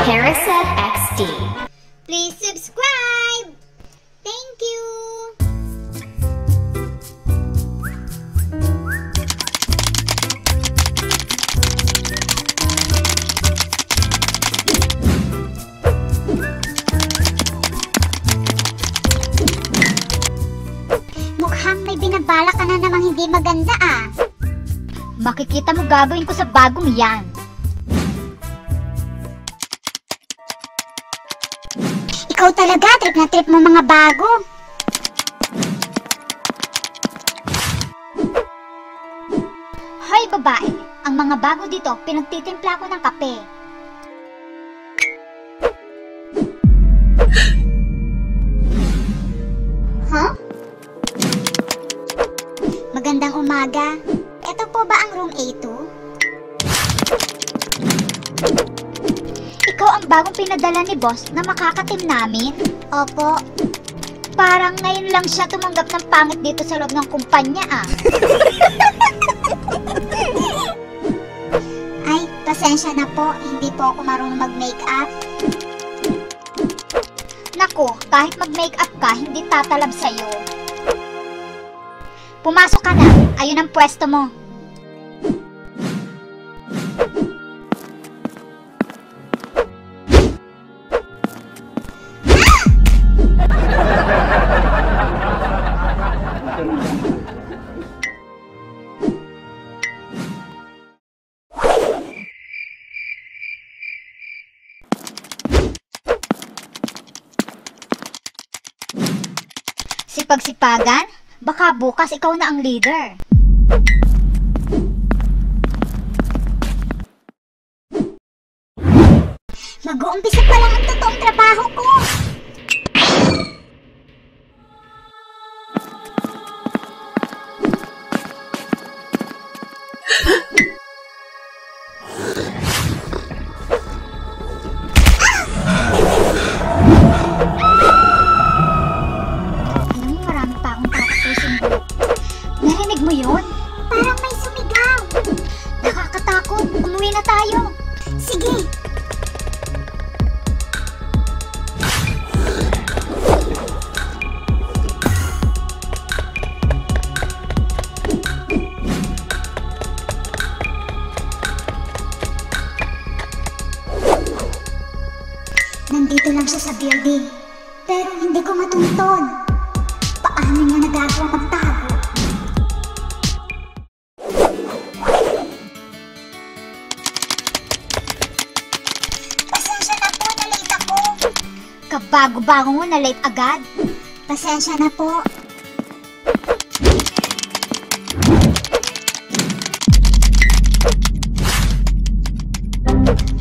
Carousel XD. Please subscribe! Thank you! Mukhang may binabala ka na namang hindi maganda ah. Makikita mo gagawin ko sa bagong yan. Ikaw talaga, trip na trip mo mga bago. Hoy babae, ang mga bago dito, pinagtitimpla ko ng kape. Huh? Magandang umaga. Ito po ba ang room A2? Ikaw ang bagong pinadala ni boss na makakatim namin? Opo. Parang ngayon lang siya tumanggap ng pangit dito sa loob ng kumpanya ah. Ay, pasensya na po. Hindi po ako marunong mag-makeup. Naku, kahit mag-makeup ka, hindi tatalab sa'yo. Pumasok ka na. Ayun ang pwesto mo. Sipag-sipagan? Baka bukas ikaw na ang leader. Mag-uumpisa pa lang ang totoong trabaho ko. Narinig mo yun? Parang may sumigaw. Nakakatakot. Umuwi na tayo. Sige. Nandito lang siya sa building. Pero hindi ko matunton. Paano niya nagagawa magtago? Pasensya na po, na-late ako. Kabago-bago mo na late agad. Pasensya na po.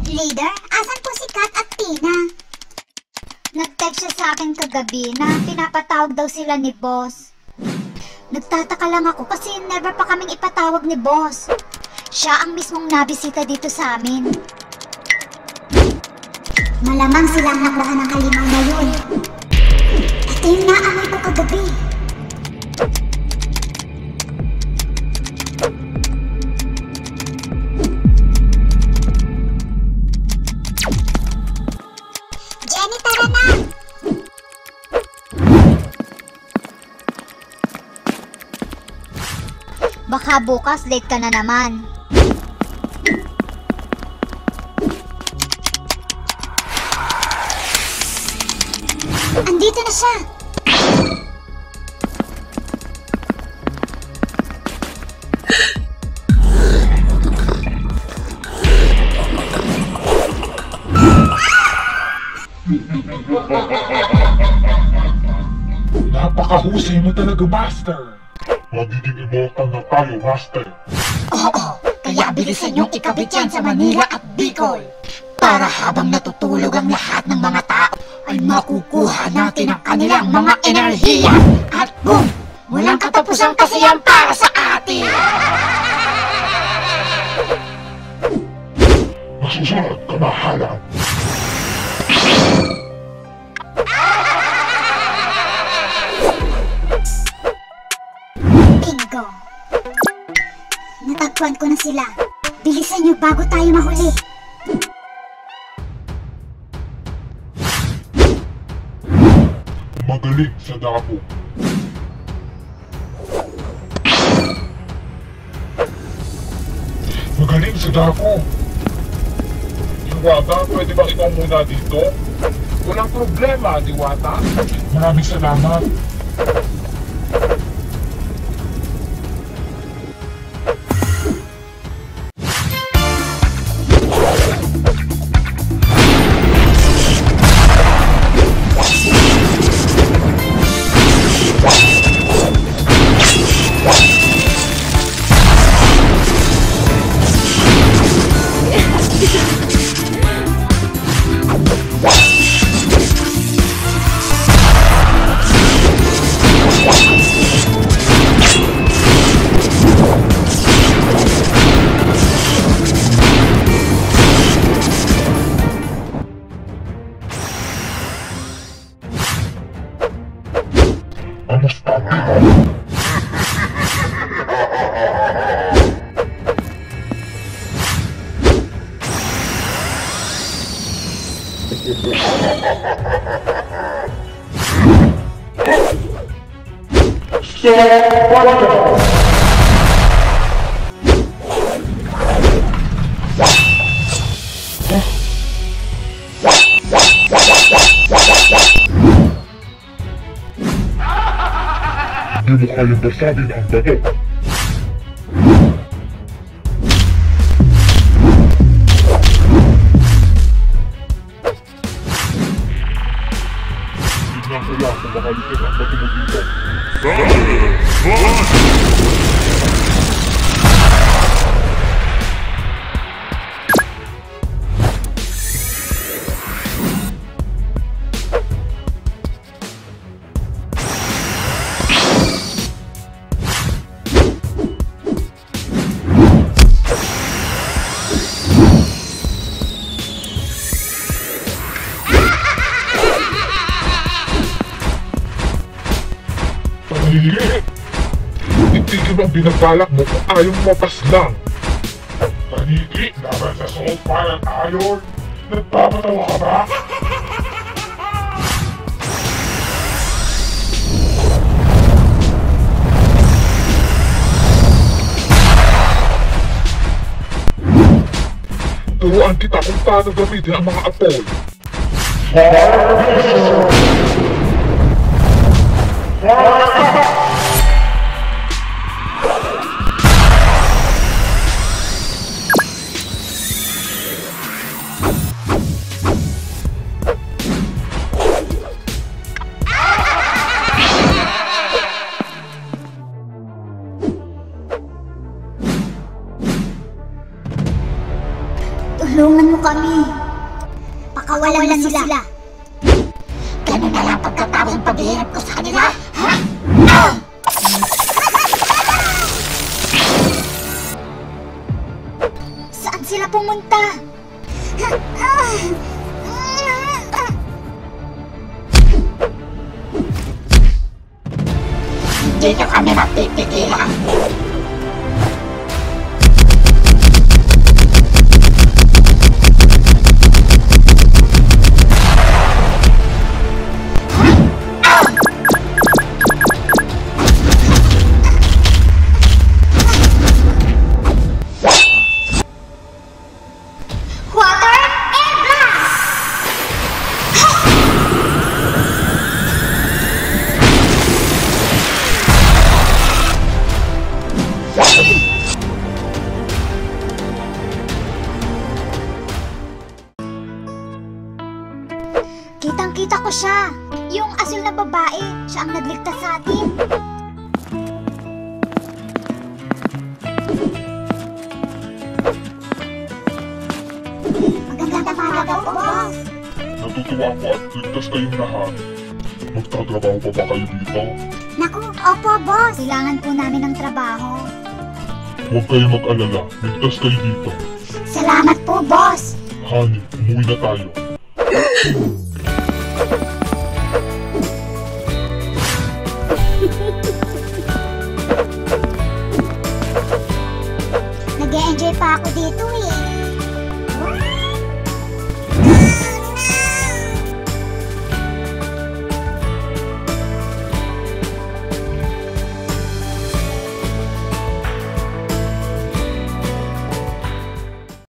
Leader, asan po si Kat at Tina? Nag-text siya sa akin kagabi na pinapatawag daw sila ni boss. Nagtataka lang ako kasi never pa kaming ipatawag ni boss. Siya ang mismong nabisita dito sa amin. Malamang silang nakuha ng halimaw na yun. Ito yung naamoy ko kagabi. Jenny, tara na! Baka bukas late ka na naman. Andito na siya! Napakahusay mo talaga, Master! Magiging immortal na tayo, Master! Oo, kaya bilisan niyong ikabit yan sa Manila at Bicol para habang natutulog ang lahat ng mga tao ay makukuha natin ang kanilang mga enerhiya at boom! Walang katapusang kasiyahan para sa atin! Masusunod, kamahalan! Bingo! Natagpuan ko na sila. Bilisan niyo bago tayo mahuli. Magaling sa dako. Magaling sa dako. Diwata, pwede ba ikaw muna dito? Walang problema, Diwata. Maraming salamat. Hindi mo kayang basagin ang bato. Tignan ko lang kung makalitin ang bato mo dito. Itigil mo ang binabalak mo kung ayaw mo mapaslang. Tanigi, laban sa Soul Fire at Iron. Nagpapatawa ka ba? Turuan kita kung paano gamitin ang mga apol. Tulungan mo kami. Pakawalan na sila. Ganun na lang pagkatapos ng paghihirap ko sa kanila, ha? Saan sila pumunta? Hindi na kami mapipigilan. Kitang-kita ko siya. Yung asul na babae. Siya ang nagligtas sa atin. Magandang umaga po, boss. Natutuwa ko at ligtas kayong lahat. Magtatrabaho pa ba kayo dito? Naku, opo, boss. Kailangan po namin ng trabaho. Huwag kayong mag-alala. Ligtas kayo dito. Salamat po, boss. Honey, umuwi na tayo. nag-e-enjoy pa ako dito eh.